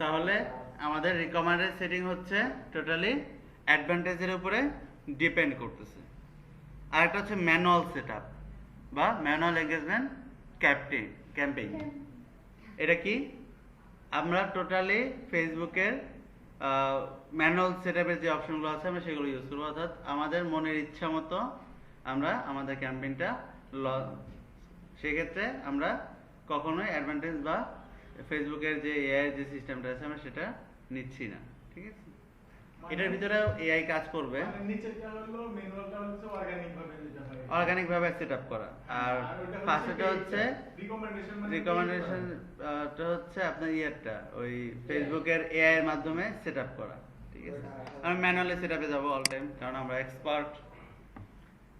তাহলে আমাদের recommended setting হচ্ছে টোটালি অ্যাডভান্টেজের উপরে ডিপেন্ড করতেছে। আরেকটা হচ্ছে ম্যানুয়াল সেটআপ বা ম্যানুয়াল এঙ্গেজমেন্ট ক্যাম্পেইন। এটা কি? আমরা টোটালি ফেসবুকের ম্যানুয়াল সেটআপের যে অপশনগুলো আছে আমরা সেগুলো ইউজ করবো, অর্থাৎ আমাদের মনের ইচ্ছা মতো আমরা আমাদের ক্যাম্পেইনটা সেক্ষেত্রে আমরা কখনোই অ্যাডভান্টেজ বা ফেসবুকের যে এআই যে সিস্টেমটা আছে আমরা সেটা নিচ্ছি না, ঠিক আছে? এটার ভিতরে এআই কাজ করবে, অর্গানিক ভাবে সেট আপ করা। আর ফার্স্টটা হচ্ছে রিকমেন্ডেশনটা হচ্ছে আপনার ইয়েরটা ওই ফেসবুকের এআই এর মাধ্যমে সেট আপ করা, ঠিক আছে? আমি ম্যানুয়ালি সেট আপে যাবো অল টাইম, কারণ আমরা এক্সপার্ট।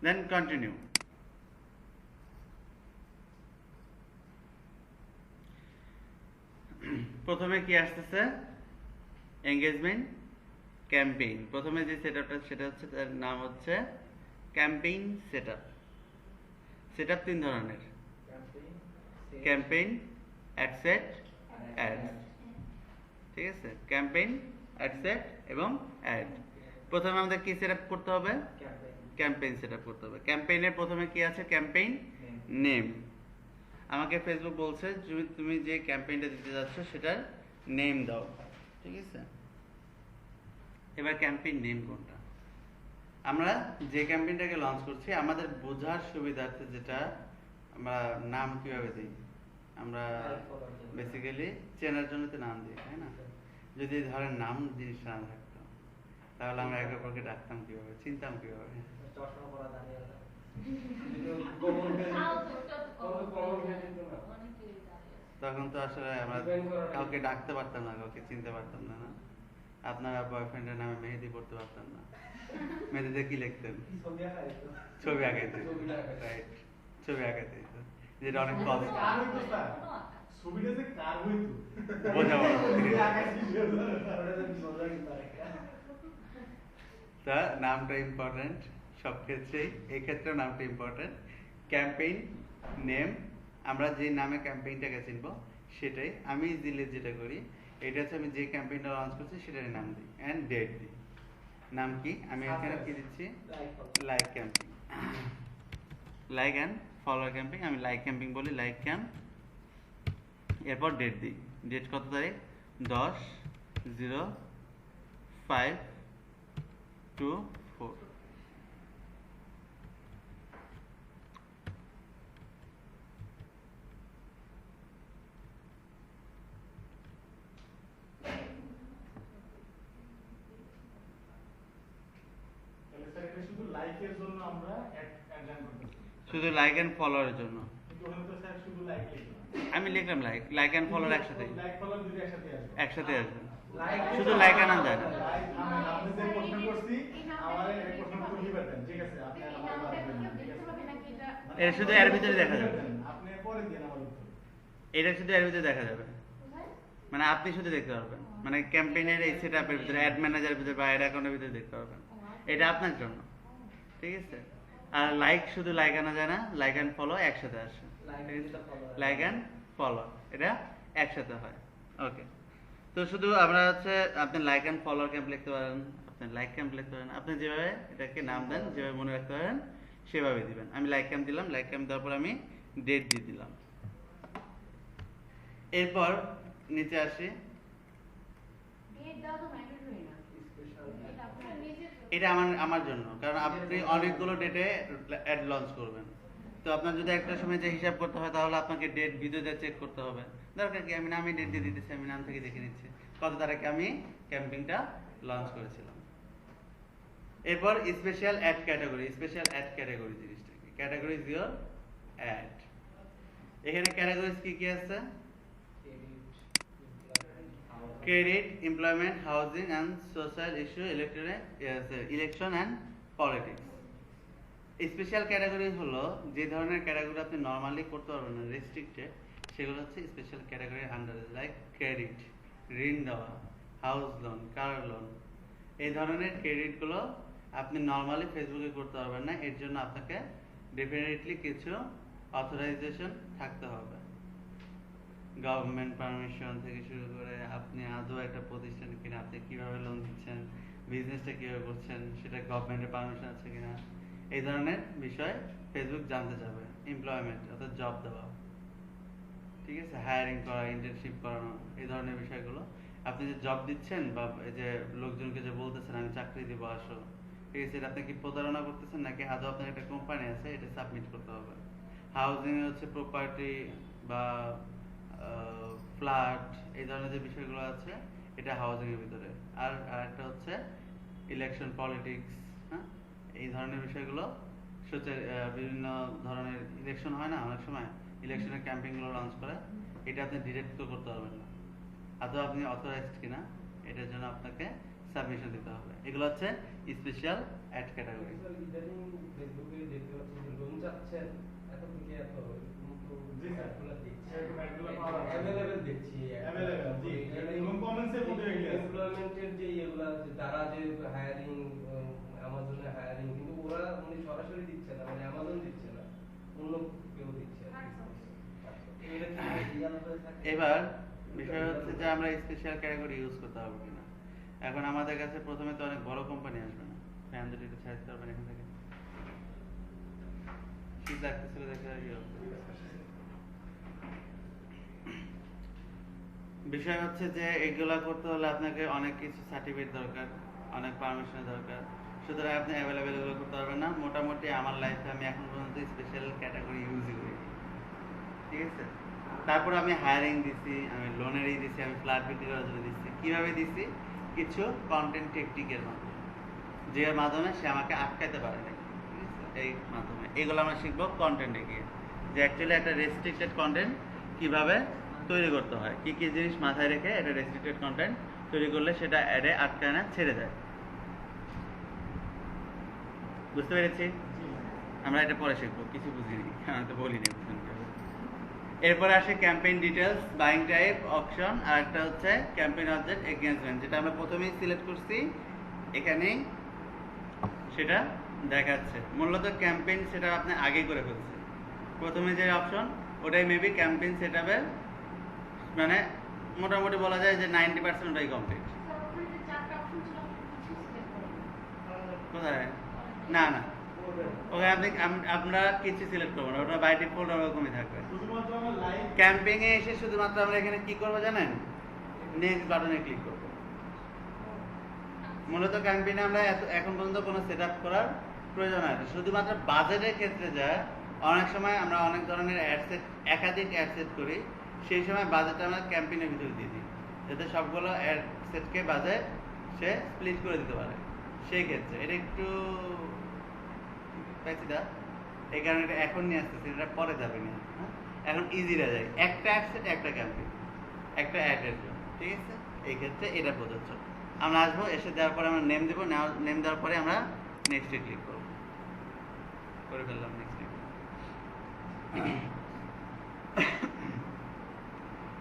দেন কন্টিনিউ। প্রথমে কি আসতেছে? Engagement campaign. প্রথমে যে সেটআপটা সেটা হচ্ছে তার নাম হচ্ছে ক্যাম্পেইন সেটআপ। সেটআপ তিন ধরনের: ক্যাম্পেইন, অ্যাডসেট, অ্যাড। ঠিক আছে? ক্যাম্পেইন, অ্যাডসেট এবং অ্যাড। প্রথমে আমাদের কি সেটআপ করতে হবে? ক্যাম্পেইন সেটআপ করতে হবে। ক্যাম্পেইনের প্রথমে কি আছে? Campaign name. আমাকে ফেসবুক বলছে তুমি যে ক্যাম্পেইনটা দিতে যাচ্ছ সেটার নেম দাও, ঠিক আছে? এবার ক্যাম্পেইন নেম কোনটা? আমরা যে ক্যাম্পেইনটাকে লঞ্চ করছি আমাদের বোঝার সুবিধার্থে যেটা আমরা নাম কিভাবে দিই, আমরা বেসিক্যালি চেনার জন্য তো নাম দিই, তাই না? যদি ধরেন নাম জিনিসটা না থাকতো তাহলে আমরা একে অপরকে ডাকতাম কিভাবে, চিনতাম কিভাবে? তখন তো আসলে আমরা কাউকে ডাকতে পারতাম না, কাউকে চিনতে পারতাম না। না, আপনারা বয়ফ্রেন্ডের নামে মেহেদি পড়তে পারতাম না। মেহেদিতে কি লিখতেন? ছবি আঁকাইতেন, রাইট? ছবি আঁকাইতেন, যেটা অনেক কষ্ট। তা নামটা ইম্পর্টেন্ট সব ক্ষেত্রেই, এই ক্ষেত্রেও নামটা ইম্পর্টেন্ট। ক্যাম্পেইন নেম, আমরা যে নামে ক্যাম্পেইনটাকে চিনবো সেটাই। আমি ইজিলি যেটা করি এটা হচ্ছে আমি যে ক্যাম্পেইনটা লঞ্চ করছি সেটার নাম দিই অ্যান্ড ডেট দিই। নাম কি? আমি এখানে কি দিচ্ছি? Like camping, like and follower camping. আমি লাইক ক্যাম্পিং বলি, লাইক ক্যাম্প। এরপর ডেট দিই। ডেট কত তারিখ? 10/05/24। শুধু লাইক এন্ড ফলোয়ারের জন্য আমি লিখলাম লাইক এন্ড ফলোয়ার একসাথে একসাথে আসবে। শুধু লাইক আনা যায় না, এটা শুধু এর ভিতরে দেখা যাবে। এটা শুধু এর ভিতরে দেখা যাবে, মানে আপনি শুধু দেখতে পারবেন, মানে ক্যাম্পেইনের এই সেটআপের ভিতরে অ্যাড ম্যানেজারের ভিতরে বা অ্যাড অ্যাকাউন্টের ভিতরে দেখতে পারবেন। এটা আপনার জন্য, ঠিক আছে? আর লাইক শুধু লাইক আনা যায় না, লাইক অ্যান্ড ফলো একসাথে আসে। লাইক অ্যান্ড ফলো এটা একসাথে হয়। ওকে, তো শুধু আমরা হচ্ছে আপনি লাইক অ্যান্ড ফলো ক্যাম্প লিখতে পারেন, আপনি লাইক ক্যাম্প লিখতে পারেন, আপনি যেভাবে এটাকে নাম দেন, যেভাবে মনে রাখতে পারেন সেভাবে দিবেন। আমি লাইক ক্যাম্প দিলাম, লাইক ক্যাম্প দেওয়ার পর আমি ডেট দিয়ে দিলাম। এরপর নিচে আসি, এটা আমার জন্য, কারণ আপনি অনেকগুলো ডেটে অ্যাড লঞ্চ করবেন। তো আপনার যদি একটা সময় যে হিসাব করতে হয় তাহলে আপনাকে ডেট ভিডিওতে চেক করতে হবে। দরকার কি? আমি নামে ডেট দিয়ে দিতেছি, আমি নাম থেকে দেখে নিচ্ছি কত তারিখে আমি ক্যাম্পিংটা লঞ্চ করেছিলাম। এরপর special ad category. Special ad category জিনিসটা কি? Category is your ad. এখানে ক্যাটাগরিজ কি কি আছে? Credit, employment, housing and social issue, election and politics. Special category হলো যে ধরনের ক্যাটাগরি আপনি নর্মালি করতে পারবেন না, রেস্ট্রিক্টেড, সেগুলো হচ্ছে স্পেশাল ক্যাটাগরি আন্ডারে। লাইক ক্রেডিট, ঋণ দেওয়া, হাউস লোন, কার লোন, এই ধরনের ক্রেডিটগুলো আপনি নর্মালি ফেসবুকে করতে পারবেন না। এর জন্য আপনাকে ডেফিনেটলি কিছু অথরাইজেশন থাকতে হবে, গভর্নমেন্ট পারমিশন থেকে শুরু করে আপনি আদৌ একটা প্রতিষ্ঠান কিনা, আপনি কিভাবে লোন দিচ্ছেন, বিজনেসটা কিভাবে করছেন, সেটা গভর্নমেন্টের পারমিশন আছে কিনা, এই ধরনের বিষয় ফেসবুক জানতে চাবে। এমপ্লয়মেন্ট অর্থাৎ জব দেওয়া, ঠিক আছে, হায়ারিং করা, ইন্টার্নশিপ করানো, এই ধরনের বিষয়গুলো। আপনি যে জব দিচ্ছেন বা এই যে লোকজনকে যে বলতেছেন আমি চাকরি দিব আসো, ঠিক আছে, এটা আপনি কি প্রতারণা করতেছেন নাকি আদৌ আপনার একটা কোম্পানি আছে, এটা সাবমিট করতে হবে। হাউজিং হচ্ছে প্রপার্টি বা ফ্ল্যাট, এই ধরনের যে বিষয়গুলো আছে এটা হাউজিং এর ভিতরে। আর আরেকটা হচ্ছে ইলেকশন পলিটিক্স, হ্যাঁ, এই ধরনের বিষয়গুলো বিভিন্ন ধরনের ইলেকশন হয় না অনেক সময়, ইলেকশনের ক্যাম্পেইনগুলো লঞ্চ করে, এটা আপনি ডিরেক্ট তো করতে পারবেন না, আদৌ আপনি অথরাইজড কিনা এটার জন্য আপনাকে সাবমিশন দিতে হবে। এগুলো হচ্ছে স্পেশাল অ্যাড ক্যাটাগরি। ইদানিং ফেসবুকে দেখতে পাচ্ছি যে লোন চাচ্ছেন, এত থেকে এত কিন্তু অ্যাডগুলো দেখছি অ্যাভেলেবল দেখছি অ্যাভেলেবল জি এবং কমেন্টসের মধ্যে এগুলো আছে এমপ্লয়মেন্টের যে এগুলা যে তারা যে হায়ারিং অ্যামাজনে হায়ারিং, কিন্তু ওরা উনি সরাসরি দিচ্ছে না, মানে অ্যামাজন দিচ্ছে না, অন্য কেউ দিচ্ছে। এবার বিষয় হচ্ছে যে আমরা স্পেশাল ক্যাটাগরি ইউজ করতে হবে কিনা। এখন আমাদের কাছে প্রথমে তো অনেক বড় কোম্পানি আসবে না, ফ্যান দুটো একটু ছাড়তে পারবেন এখান থেকে, শীত লাগতেছিল দেখে বিষয় হচ্ছে যে এগুলা করতে হলে আপনাকে অনেক কিছু সার্টিফিকেট দরকার, অনেক পারমিশন দরকার, সুতরাং আপনি অ্যাভেলেবেল এগুলো করতে পারবেন না। মোটামুটি আমার লাইফে আমি এখন পর্যন্ত স্পেশাল ক্যাটাগরি ইউজই করি, ঠিক আছে। তারপর আমি হায়ারিং দিছি, আমি লোনেরই দিছি, আমি ফ্ল্যাট বিক্রি করার জন্য দিচ্ছি। কিভাবে দিছি? কিছু কন্টেন্ট টেকনিকের মাধ্যমে, যে মাধ্যমে সে আমাকে আটকাইতে পারে না, ঠিক আছে, এই মাধ্যমে। এগুলো আমরা শিখবো কন্টেন্টে গিয়ে, যে অ্যাকচুয়ালি একটা রেস্ট্রিক্টেড কন্টেন্ট কিভাবে তৈরি করতে হয়, কি কি জিনিস মাথায় রেখে একটা রেস্ট্রিক্টেড কন্টেন্ট তৈরি করলে সেটা অ্যাডে আটকায় না, ছেড়ে যায়। বুঝতে পেরেছি? আমরা এটা পরে শিখবো, কিছু বুঝিনি, আমি তো বলিনি। এরপরে আসে campaign details, buying type, option, আর একটা হচ্ছে ক্যাম্পেইন অবজেক্ট, এগেইনস্টমেন্ট, যেটা আমরা প্রথমেই সিলেক্ট করছি এখানেই সেটা দেখাচ্ছে। মূলত ক্যাম্পেইন সেটা আপনি আগেই করে ফেলছে, প্রথমে যে অপশন ওটাই মেবি ক্যাম্পেইন সেটআপের মানে মোটামুটি বলা যায় যে 90% ওটাই কমপ্লিট। কোথায়? না না, ওখানে আপনি আমরা কিছু সিলেক্ট করবো না, ওটা বাই ডিফল্ট ওরকমই থাকবে। শুধুমাত্র আমরা লাইভ ক্যাম্পেইং এ এসে শুধুমাত্র আমরা এখানে কি করব জানেন? নেক্সট বাটনে ক্লিক করব। মূলত ক্যাম্পেইনে আমরা এখন পর্যন্ত কোনো সেটআপ করার প্রয়োজন হয় না, শুধুমাত্র বাজেটের ক্ষেত্রে যা অনেক সময় আমরা অনেক ধরনের অ্যাড সেট, একাধিক অ্যাড সেট করি, সেই সময় বাজেটটা আমরা ক্যাম্পেইনের ভিতরে দিয়ে দিই, যাতে সবগুলো অ্যাড সেটকে বাজেট সে স্প্লিট করে দিতে পারে। সেই ক্ষেত্রে এটা একটু পাইছি দা, এই কারণে এটা এখন নিয়ে আসতেছি, এটা পরে যাবে না। এখন ইজিরা যায়, একটা অ্যাড সেট একটা ক্যাম্পেইন, একটা অ্যাডের জন্য, ঠিক আছে। এই ক্ষেত্রে এটা প্রযোজ্য। আমরা আসবো, এসে দেওয়ার পরে আমরা নেম দেবো, নেম দেওয়ার পরে আমরা নেক্সটে ক্লিক করব, করে ফেললাম নেক্সটে।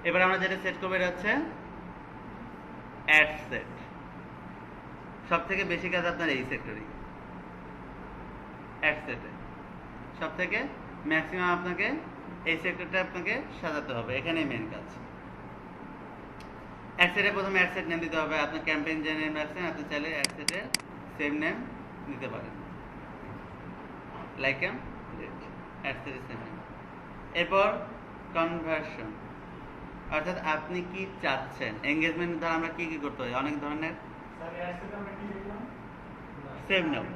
এবার আমরা যেটা সেট করবো এটা হচ্ছে অ্যাড সেট। সব থেকে বেশি কাজ আপনার এই সেক্টরে, অ্যাড সেটে সব থেকে ম্যাক্সিমাম আপনাকে এই সেক্টরটা আপনাকে সাজাতে হবে, এখানেই মেন কাজ। অ্যাড সেটে প্রথমে অ্যাড সেট নেম দিতে হবে। আপনার ক্যাম্পেইন যে নেম রাখছেন আপনি চাইলে অ্যাড সেটের সেম নেম দিতে পারেন, লাইক অ্যাড সেটের সেম নেম। এরপর কনভার্সন, অর্থাৎ আপনি কি চাচ্ছেন। এঙ্গেজমেন্ট দ্বারা আমরা কি কি করতে হয়, অনেক ধরনের স্যার এর সাথে আমরা কি দেখলাম? সেম নাম,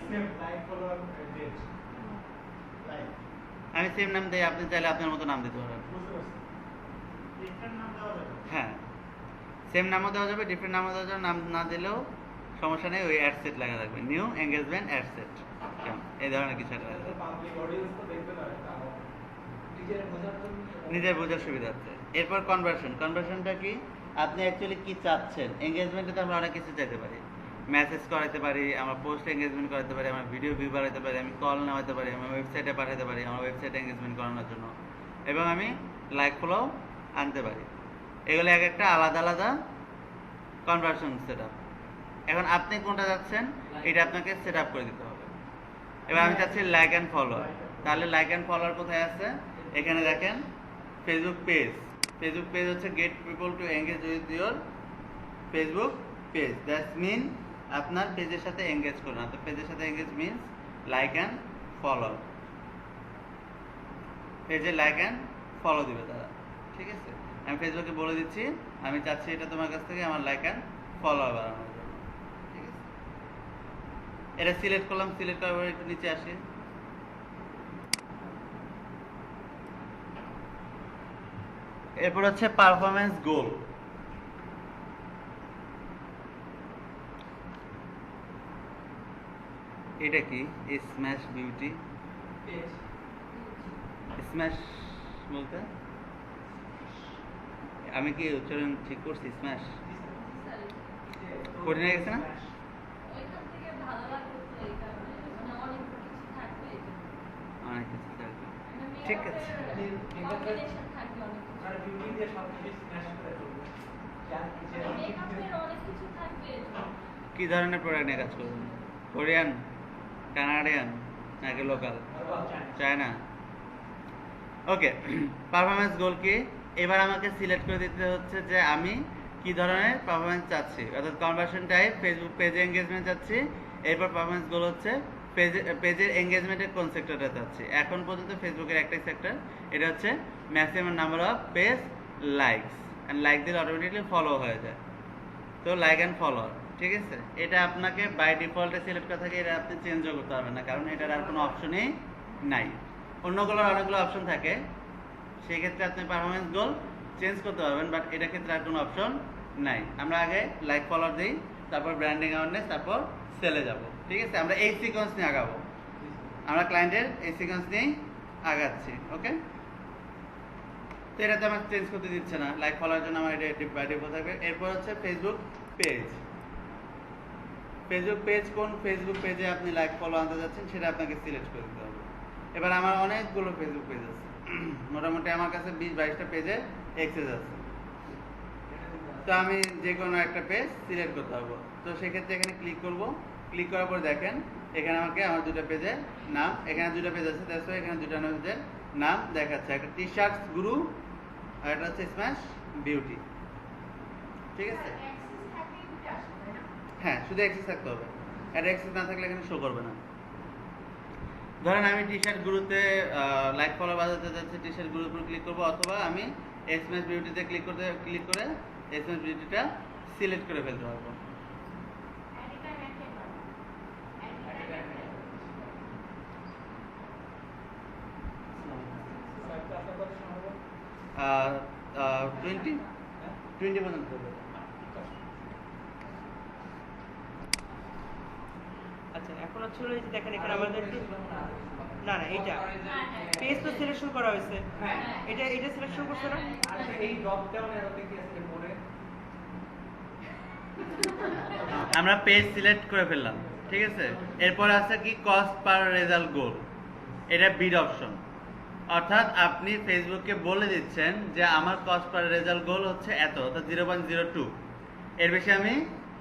same like follower date like, আমি সেম নাম দিই, আপনি চাইলে আপনার মতো নাম দিতে পারেন। বুঝতে পারছেন? একটার নাম দেওয়া যাবে? হ্যাঁ, সেম নামও দেওয়া যাবে, ডিফারেন্ট নামও দেওয়া যাবে, নাম না দিলেও সমস্যা নেই, ওই অ্যাড সেট লাগা থাকবে, নিউ এঙ্গেজমেন্ট অ্যাড সেট, এই ধরনের কিছু একটা লাগবে। পাবলিক অডিয়েন্স তো দেখবে না, এটা আমার নিজের বোঝার সুবিধা আছে। এরপর কনভার্সন, কনভার্সনটা কি? আপনি অ্যাকচুয়ালি কি চাচ্ছেন। এঙ্গেজমেন্টে তো আমরা অনেক কিছু চাইতে পারি, মেসেজ করাতে পারি, আমরা পোস্ট এঙ্গেজমেন্ট করাতে পারি, আমরা ভিডিও ভিউ বাড়াতে পারি, আমি কল নেওয়াতে পারি, আমি ওয়েবসাইটে পাঠাতে পারি আমার ওয়েবসাইটে এঙ্গেজমেন্ট করানোর জন্য, এবং আমি লাইক ফলো আনতে পারি। এগুলো এক একটা আলাদা আলাদা কনভার্সন সেট আপ। এখন আপনি কোনটা চাচ্ছেন এটা আপনাকে সেট আপ করে দিতে হবে। এবার আমি চাচ্ছি লাইক অ্যান্ড ফলো, তাহলে লাইক অ্যান্ড ফলোয়ার কোথায় আছে? এখানে দেখেন ফেসবুক পেজ। ফেসবুক পেজ হচ্ছে get people to engage with your Facebook page, that's mean আপনার পেজের সাথে এঙ্গেজ করুন। আপনার পেজের সাথে engage means like and follow, পেজে লাইক অ্যান্ড ফলো দিবে তারা। ঠিক আছে, আমি ফেসবুকে বলে দিচ্ছি আমি চাচ্ছি এটা তোমার কাছ থেকে আমার লাইক অ্যান্ড ফলোয়ার বাড়ানোর জন্য। ঠিক আছে, এটা সিলেক্ট করলাম, সিলেক্ট করার পরে একটু নিচে আসি। এরপর হচ্ছে পারফরম্যান্স গোল। এটা কি? Smash beauty. স্ম্যাশ বলতে আমি কি উচ্চারণ ঠিক করছি? স্ম্যাশ কঠিন হয়ে গেছে না? ওইখান থেকে ভালো লাগবে তো এই কারণে, মানে অনেক কিছু থাকবে এই জন্য। অনেক কিছু থাকবে। মানে ঠিক আছে। কম্বিনেশন থাকবে অনেক কিছু। আর বিউটি দিয়ে সব কিছু স্ম্যাশ করে তুলবে। মেকআপের অনেক কিছু থাকবে এই জন্য। কি ধরনের প্রোডাক্ট নিয়ে কাজ করবেন? কোরিয়ান, কানাডিয়ান নাকি লোকাল? চায়না। ওকে, পারফরম্যান্স গোল কি? এবার আমাকে সিলেক্ট করে দিতে হচ্ছে যে আমি কি ধরনের পারফরম্যান্স চাচ্ছি, অর্থাৎ কনভার্সন টাইপ, ফেসবুক পেজে এঙ্গেজমেন্ট চাচ্ছি। এরপর পারফরম্যান্স গোল হচ্ছে পেজের এঙ্গেজমেন্টের কোন সেক্টরটা চাচ্ছি। এখন পর্যন্ত ফেসবুকের একটাই সেক্টর, এটা হচ্ছে maximum number of page likes, and like দিলে অটোমেটিকলি ফলো হয়ে যায়। তো লাইক অ্যান্ড ফলোয়ার, ঠিক আছে, এটা আপনাকে বাই ডিফল্টে সিলেক্ট করা থাকে, এটা আপনি চেঞ্জও করতে পারবেন না, কারণ এটার আর কোনো অপশনই নাই। অন্যগুলোর অনেকগুলো অপশন থাকে, সেই ক্ষেত্রে আপনি পারফরমেন্স গোল চেঞ্জ করতে পারবেন, বাট এটার ক্ষেত্রে আর কোনো অপশন নাই। আমরা আগে লাইক ফলোয়ার দিই, তারপর ব্র্যান্ডিং অ্যাওয়ারনেস, তারপর সেলে যাব। ঠিক আছে, আমরা এই সিকোয়েন্স নিয়ে আগাবো, আমরা ক্লায়েন্টের এই সিকোয়েন্স নিয়েই আগাচ্ছি। ওকে, তো এটাতে আমার চেঞ্জ করতে দিচ্ছে না, লাইক ফলোয়ার জন্য আমার এটা বাই ডিফল্ট থাকবে। এরপর হচ্ছে ফেসবুক পেজ। ফেসবুক পেজ, কোন ফেসবুক পেজে আপনি লাইক ফলো আনতে যাচ্ছেন সেটা আপনাকে সিলেক্ট করে দিতে হবে। এবার আমার অনেকগুলো ফেসবুক পেজ আছে, মোটামুটি আমার কাছে 20-22টা পেজে অ্যাক্সেস আছে। তো আমি যে কোনো একটা পেজ সিলেক্ট করতে পারবো। তো সেক্ষেত্রে এখানে ক্লিক করব, ক্লিক করার পর দেখেন এখানে আমাকে আমার দুটো পেজের নাম, এখানে দুটো পেজ আছে, দেখো এখানে দুটো পেজের নাম দেখাচ্ছে, একটা টি শার্টস গুরু আর একটা হচ্ছে স্ম্যাশ বিউটি। ঠিক আছে, হ্যাঁ, শুধু অ্যাক্সেস থাকতে হবে, আর অ্যাক্সেস না থাকলে এখানে শো করবে না। ধরেন আমি টি শার্ট গুরুতে লাইক ফলো বাজাতে যাচ্ছি, টি শার্ট গুরুর উপর ক্লিক করবো, অথবা আমি এসএমএস বিউটিতে ক্লিক করে এসএমএস বিউটিটা সিলেক্ট করে ফেলতে পারবো। আর 20 পর্যন্ত হবে। আচ্ছা, এখন হচ্ছে হলো এই যে দেখেন এখানে আমাদের না এইটা পেজ তো সিলেকশন করা হয়েছে, এটা সিলেকশন করছে না। আচ্ছা, এই ড্রপ ডাউন এরোতে কি আছে পরে? আমরা পেজ সিলেক্ট করে ফেললাম, ঠিক আছে। এরপর আছে কি কস্ট পার রেজাল্ট গোল, এটা বিড অপশন, অর্থাৎ আপনি ফেসবুককে বলে দিচ্ছেন যে আমার কস্ট পার রেজাল্ট গোল হচ্ছে এত, অর্থাৎ 0.02, এর বেশি আমি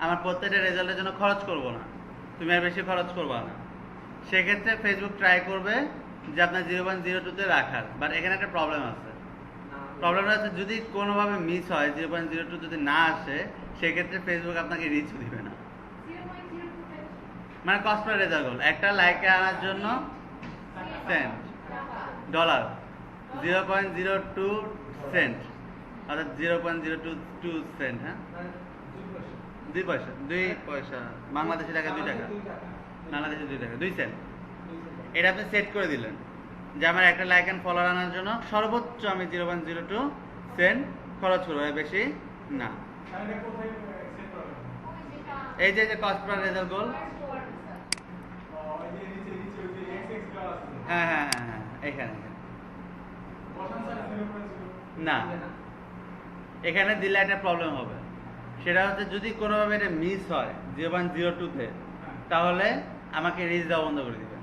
আমার প্রত্যেকটা রেজাল্টের জন্য খরচ করব না, তুমি আর বেশি খরচ করবা না। সেক্ষেত্রে ফেসবুক ট্রাই করবে যে আপনার 0.02-তে রাখার, বাট এখানে একটা প্রবলেম আছে। প্রবলেমটা হচ্ছে যদি কোনোভাবে মিস হয়, 0.02 যদি না আসে, সেক্ষেত্রে ফেসবুক আপনাকে রিচ দিবে না। মানে কস্ট পার রেজাল্ট গোল, একটা লাইকে আনার জন্য সেন্ট ডলার, 0.02 সেন্ট, অর্থাৎ 0.022 সেন্ট, হ্যাঁ, 2 পয়সা, বাংলাদেশি টাকা 2 টাকা, বাংলাদেশে 2 টাকা 2 সেন্ট। এটা আপনি সেট করে দিলেন যে আমার একটা লাইক অ্যান্ড ফলোয়ার আনার জন্য সর্বোচ্চ আমি 0.02 সেন্ট খরচ করবো, এর বেশি না। তাহলে কোথায় সেট করবেন? এই যে কস্ট পার রেজাল্ট গোল, ওই যে নিচে ওই যে এক্স দেওয়া আছে। হ্যাঁ হ্যাঁ হ্যাঁ হ্যাঁ, এখানে বসান স্যার 0.0 না, এখানে দিলে একটা প্রবলেম হবে। সেটা হচ্ছে যদি কোনোভাবে এটা মিস হয় 0.02-তে, তাহলে আমাকে রিচ দেওয়া বন্ধ করে দিবে,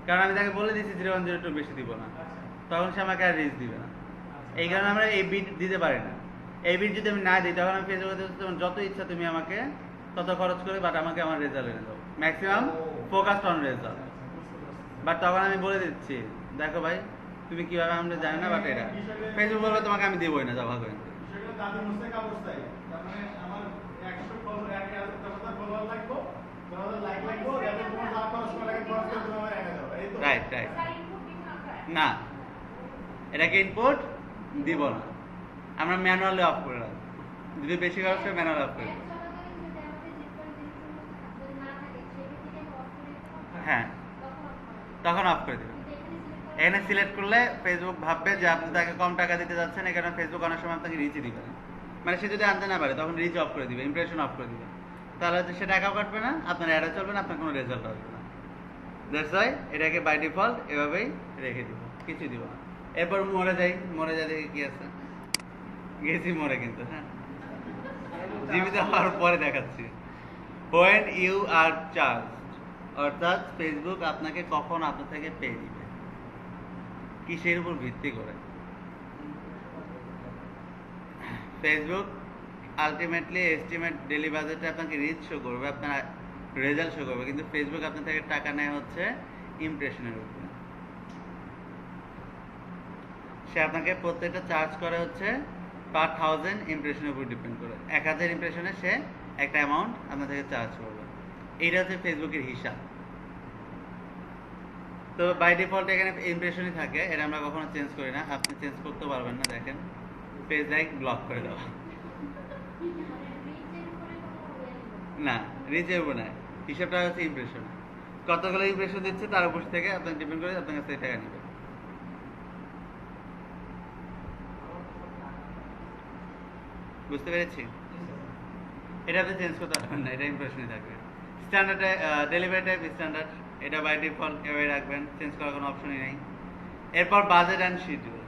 কারণ আমি তাকে বলে দিচ্ছি 0.02 বেশি দিব না, তখন সে আমাকে আর রিচ দিবে না। এই কারণে আমরা এই বিট দিতে পারি না। এই বিট যদি আমি না দিই, তখন আমি ফেসবুকে যত ইচ্ছা তুমি আমাকে তত খরচ করে, বাট আমাকে আমার রেজাল্ট এনে দাও, maximum focused on result. But তখন আমি বলে দিচ্ছি দেখো ভাই তুমি কিভাবে আমরা জানি না, বাট এটা ফেসবুক বলবে তোমাকে আমি দিবই না, যা ভালো। বিষয়টা দাদি মুস্তাক অবস্থায়, তার মানে আমার টাইপ স্যার ইনপুট দিব না স্যার না, এটাকে ইনপুট দিব না, আমরা ম্যানুয়ালি অফ করে রাখবো। যদি বেশি খরচ হয় ম্যানুয়ালি অফ করে দেবো। হ্যাঁ, তখন অফ করে দেবেন। এখানে সিলেক্ট করলে ফেসবুক ভাববে যে আপনি তাকে কম টাকা দিতে যাচ্ছেন, এখানে ফেসবুক অনেক সময় আপনাকে রিচই দিবে না। মানে সে যদি আনতে না পারে তখন রিচ অফ করে দিবে, ইমপ্রেশন অফ করে দিবে, তাহলে হচ্ছে সে টাকাও কাটবে না, আপনার অ্যাডও চলবে না, আপনার কোনো রেজাল্ট আসবে না। দ্যাটস ওয়াই এটাকে বাই ডিফল্ট এভাবেই রেখে দিব, কিছু দিব না। এরপর মরে যাই, মরে যা দেখি কি আছে, গেছি মরে কিন্তু। হ্যাঁ, জীবিত হওয়ার পরে দেখাচ্ছি। when you are charged, অর্থাৎ ফেসবুক আপনাকে কখন আপনার থেকে পে দিবে, কিসের উপর ভিত্তি করে? ফেসবুক আলটিমেটলি এস্টিমেট ডেলি বাজেটে আপনাকে রিচ শো করবে, আপনার রেজাল্ট শো করবে, কিন্তু ফেসবুক আপনার থেকে টাকা নেয় হচ্ছে ইমপ্রেশনের উপরে। সে আপনাকে প্রত্যেকটা চার্জ করে হচ্ছে পার 1000 ইমপ্রেশনের উপর ডিপেন্ড করে। 1000 ইমপ্রেশনে সে একটা অ্যামাউন্ট আপনার থেকে চার্জ করবে। এইটা হচ্ছে ফেসবুকের হিসাব। তো বাই ডিফল্ট এখানে ইমপ্রেশনই থাকে, এটা আমরা কখনো চেঞ্জ করি না, আপনি চেঞ্জ করতে পারবেন না। দেখেন পেজ লাইক ব্লক করে দেওয়া, না রিচের উপর নয়, হিসাবটা হচ্ছে ইমপ্রেশন। কতগুলো ইমপ্রেশন দিচ্ছে তার উপর থেকে আপনার ডিপেন্ড করে আপনার কাছ থেকে টাকা নেবে। বুঝতে পেরেছি? এটা আপনি চেঞ্জ করতে পারবেন না, এটা ইমপ্রেশনই থাকবে। স্ট্যান্ডার্ড ডেলিভারি টাইপ স্ট্যান্ডার্ড, এটা বাই ডিফল্ট এভাবে রাখবেন, চেঞ্জ করার কোনো অপশনই নেই। এরপর বাজেট অ্যান্ড শিডিউল,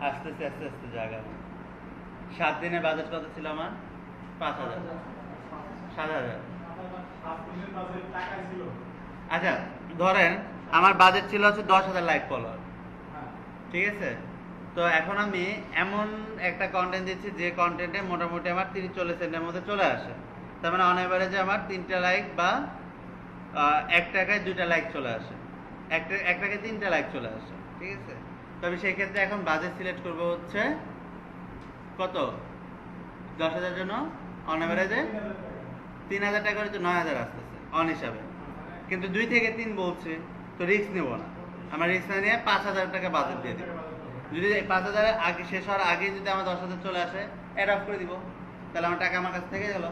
আস্তে আস্তে আস্তে আস্তে জায়গা। 7 দিনের বাজেট কত ছিল আমার? 5000, 7000। টাকা ছিল। আচ্ছা ধরেন আমার বাজেট ছিল হচ্ছে 10,000 লাইক ফলোয়ার, ঠিক আছে? তো এখন আমি এমন একটা কন্টেন্ট দিচ্ছি যে কন্টেন্টে মোটামুটি আমার 30-40 সেন্টের মধ্যে চলে আসে। তার মানে অন এভারেজে আমার 3টা লাইক বা 1 টাকায় 2টা লাইক চলে আসে, 1 টাকায় 3টা লাইক চলে আসে, ঠিক আছে? তবে সেই ক্ষেত্রে এখন বাজেট সিলেক্ট করবো হচ্ছে কত? 10,000 জন্য অন এভারেজে 3,000 টাকা হচ্ছে 9,000 আসতেছে অন হিসাবে, কিন্তু 2 থেকে 3 বলছে, তো রিস্ক নেব না। আমরা রিস্ক না নিয়ে 5,000 টাকা বাজেট দিয়ে দিব। যদি 5,000 আগে শেষ হওয়ার আগে যদি আমার 10,000 চলে আসে, অ্যাড অফ করে দিব, তাহলে আমার টাকা আমার কাছ থেকে গেল,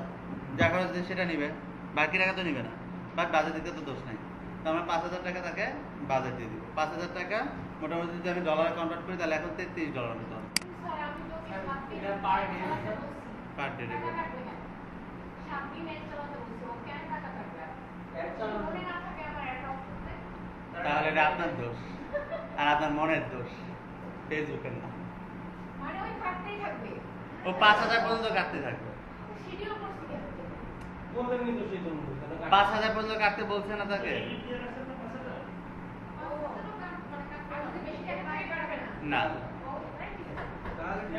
যা খরচ দিয়ে সেটা নিবে, বাকি টাকা তো নিবে না। বাট বাজেট দিতে তো দোষ নাই, তো আমরা 5,000 টাকা তাকে বাজেট দিয়ে দিব। 5,000 টাকা মোটামুটি যদি আমি ডলারে কনভার্ট করি তাহলে এখন $33 মতো হবে স্যার আমি তো এটা পার ডে পার ডে। তাহলে এটা আপনার দোষ আর আপনার মনের দোষ, ফেসবুকের না। ও 5,000 পর্যন্ত কাটতে থাকবে। বলেননি তো সেই জন্য 5,000 পর্যন্ত কাটতে বলছে না তাকে? না,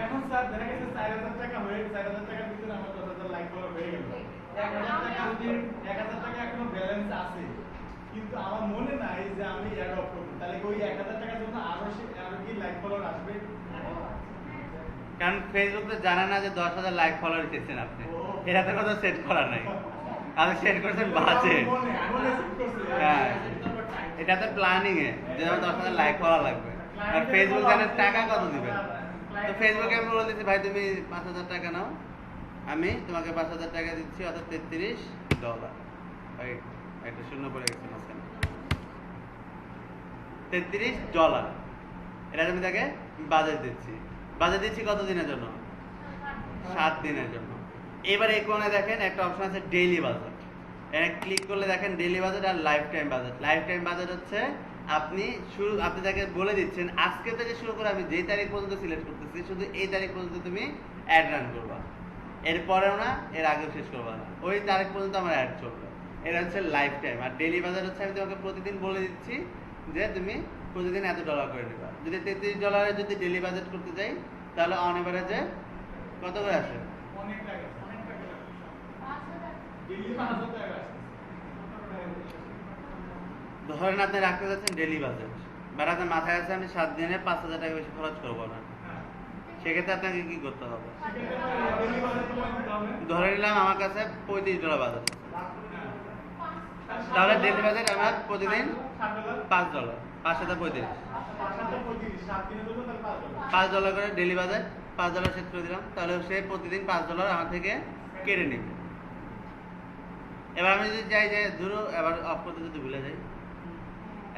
এখন স্যার দেখা গেছে 4,000 টাকা হয়ে 4,000 টাকার ভিতরে আমার 10,000 লাইক ফলো হয়ে গেল। 1,000 টাকা যদি 1,000 টাকা এখনো ব্যালেন্স আছে, কিন্তু আমার মনে নাই যে আমি অ্যাড অফ করব, তাহলে ওই 1,000 টাকার জন্য আরো কি লাইক ফলোয়ার আসবে? কারণ ফেসবুক তো জানে না যে 10,000 লাইক ফলোয়ার দিচ্ছেন আপনি, এটা তো কথা সেট করা নাই, আপনি সেট করছেন বাজেট। হ্যাঁ, এটা তো প্ল্যানিং এ যে আমার 10,000 লাইক ফলোয়ার লাগবে, আর ফেসবুক জানে টাকা কত দিবেন। তো ফেসবুকে আমি বলে দিচ্ছি ভাই তুমি 5,000 টাকা নাও, আমি তোমাকে 5,000 টাকা দিচ্ছি, অর্থাৎ $33। ভাই একটা শূন্য পড়ে গেছে মাঝখানে, $33। এটা আমি তাকে বাজেট দিচ্ছি। বাজেট দিচ্ছি কত দিনের জন্য? 7 দিনের জন্য। এবার এই কোণে দেখেন একটা অপশন আছে ডেইলি বাজেট, এখানে ক্লিক করলে দেখেন ডেইলি বাজেট আর lifetime budget. Lifetime budget হচ্ছে আপনি তাকে বলে দিচ্ছেন আজকে থেকে শুরু করে আমি যেই তারিখ পর্যন্ত সিলেক্ট করতেছি, শুধু এই তারিখ পর্যন্ত তুমি অ্যাড রান করবা, এর পরেও না, এর আগেও শেষ করবা না, ওই তারিখ পর্যন্ত আমার অ্যাড চলবে। এটা হচ্ছে লাইফ টাইম। আর ডেইলি বাজেট হচ্ছে আমি তোমাকে প্রতিদিন বলে দিচ্ছি যে তুমি প্রতিদিন এত ডলার করে নেবা। যদি $33 যদি ডেইলি বাজেট করতে চাই তাহলে অন এভারেজে কত করে আসে? অনেক টাকা, অনেক টাকা লাগে। ডেইলি 5,000 টাকা আসে। ধরেন আপনি রাখতে যাচ্ছেন ডেইলি বাজেট, বা আপনার মাথায় আছে আমি 7 দিনে 5,000 টাকা বেশি খরচ করবো না, সেক্ষেত্রে আপনাকে কি করতে হবে? ধরে নিলাম আমার কাছে $35 বাজেট আছে, তাহলে ডেইলি বাজেট আমার প্রতিদিন $5 5 সাথে 35 $5 করে ডেলি বাজার $5 সেট করে দিলাম, তাহলে সে প্রতিদিন $5 আমার থেকে কেটে নেবে। এবার আমি যদি চাই যে ধরো এবার অফ করতে যদি ভুলে যাই,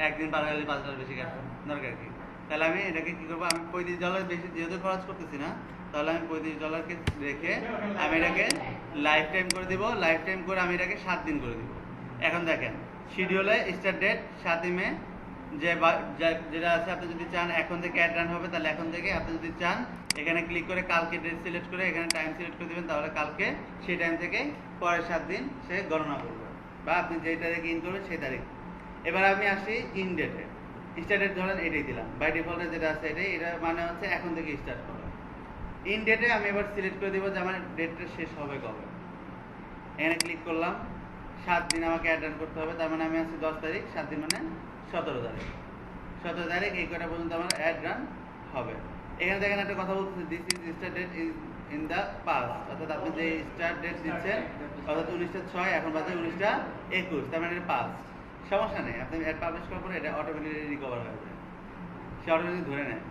একদিন পার হলে $5 বেশি কাটবো, দরকার কি? তাহলে আমি এটাকে কি করবো, আমি $35 বেশি যেহেতু খরচ করতেছি না, তাহলে আমি $35 রেখে আমি এটাকে লাইফ টাইম করে দিব। লাইফ টাইম করে আমি এটাকে 7 দিন করে দিব। এখন দেখেন শিডিউলে স্টার্ট ডেট 7 মে, যেটা আছে আপনি যদি চান এখন থেকে অ্যাড রান হবে, তাহলে এখন থেকে। আপনি যদি চান এখানে ক্লিক করে কালকে ডেট সিলেক্ট করে এখানে টাইম সিলেক্ট করে দিবেন, তাহলে কালকে সেই টাইম থেকে পরের 7 দিন সে গণনা করবে, বা আপনি যেই তারিখে ইন করবেন সেই তারিখ। এবার আমি আসি ইন ডেটে। স্টার্ট ডেট ধরেন এটাই দিলাম, বাই ডিফল্টে যেটা আছে এটাই, এটা মানে হচ্ছে এখন থেকে স্টার্ট করা। ইন ডেটে আমি এবার সিলেক্ট করে দিব যে আমার ডেটটা শেষ হবে কবে। এখানে ক্লিক করলাম, 7 দিন আমাকে অ্যাড রান করতে হবে, তার মানে আমি আছি 10 তারিখ, 7 দিন মানে 17 তারিখ। 17 তারিখ এই কটা পর্যন্ত আমার অ্যাড রান হবে। এখানে দেখেন একটা কথা বলতেছে, this is start date is in the past, অর্থাৎ আপনি যে স্টার্ট ডেট দিচ্ছেন অর্থাৎ 19/6, এখন বাজে 19/21, তার মানে এটা পাস্ট। সমস্যা নেই, আপনি অ্যাড পাবলিশ করার পরে এটা অটোমেটিক্যালি রিকভার হয়ে যায়, সে অটোমেটিক ধরে নেয়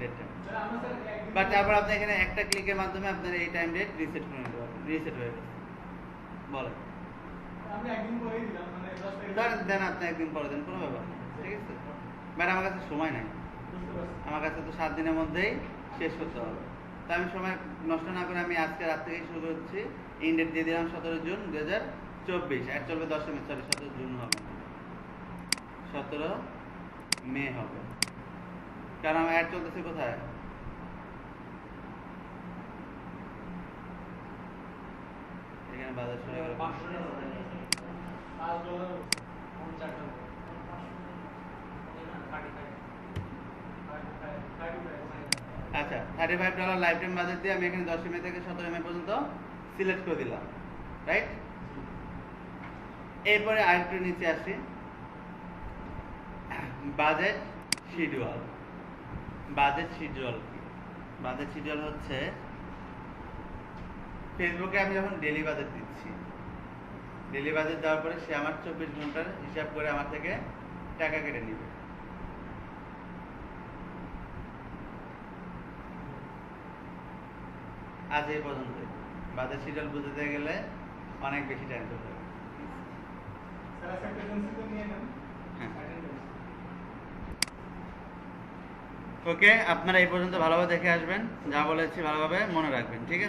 ডেটটা। বাট তারপর আপনি এখানে একটা ক্লিকের মাধ্যমে আপনার এই টাইম ডেট রিসেট করে নিতে পারবেন, রিসেট হয়ে গেছে। বলেন আমি একদিন পরেই দিলাম, মানে 10 তারিখ দেন, আপনি একদিন পরে দেন, কোনো ব্যাপার না, ঠিক আছে? বাট আমার কাছে সময় নাই, বুঝতে পারছি। আমার কাছে তো 7 দিনের মধ্যেই শেষ করতে হবে। তো আমি সময় নষ্ট না করে আমি আজকে রাত থেকেই শুরু করছি। ইন ডেট দিয়ে দিলাম 17 জুন 2024, অ্যাড চলবে 10 মে, সরি 17 জুন হবে, 17 মে হবে, কারণ আমার অ্যাড চলতেছে কোথায়? এখানে বাজার শুরু হয়ে গেল। $5 আচ্ছা, $35 লাইফ টাইম বাজেট দিয়ে আমি এখানে 10 মে থেকে 17 মে পর্যন্ত সিলেক্ট করে দিলাম, রাইট? এরপরে আরেকটু নিচে আসি, বাজেট শিডিউল। বাজেট শিডিউল কি? বাজেট শিডিউল হচ্ছে ফেসবুকে আমি যখন ডেলি বাজেট দিচ্ছি, ডেলি বাজেট দেওয়ার পরে সে আমার 24 ঘন্টার হিসাব করে আমার থেকে টাকা কেটে নেবে। আজ এই পর্যন্ত। বাজেট শিডিউল বুঝতে গেলে অনেক বেশি টাইম চলে যাবে। স্যার অ্যাটেন্ডেন্স তো নিয়ে নেন। হ্যাঁ। ওকে, আপনারা এই পর্যন্ত ভালোভাবে দেখে আসবেন, যা বলেছি ভালোভাবে মনে রাখবেন, ঠিক আছে?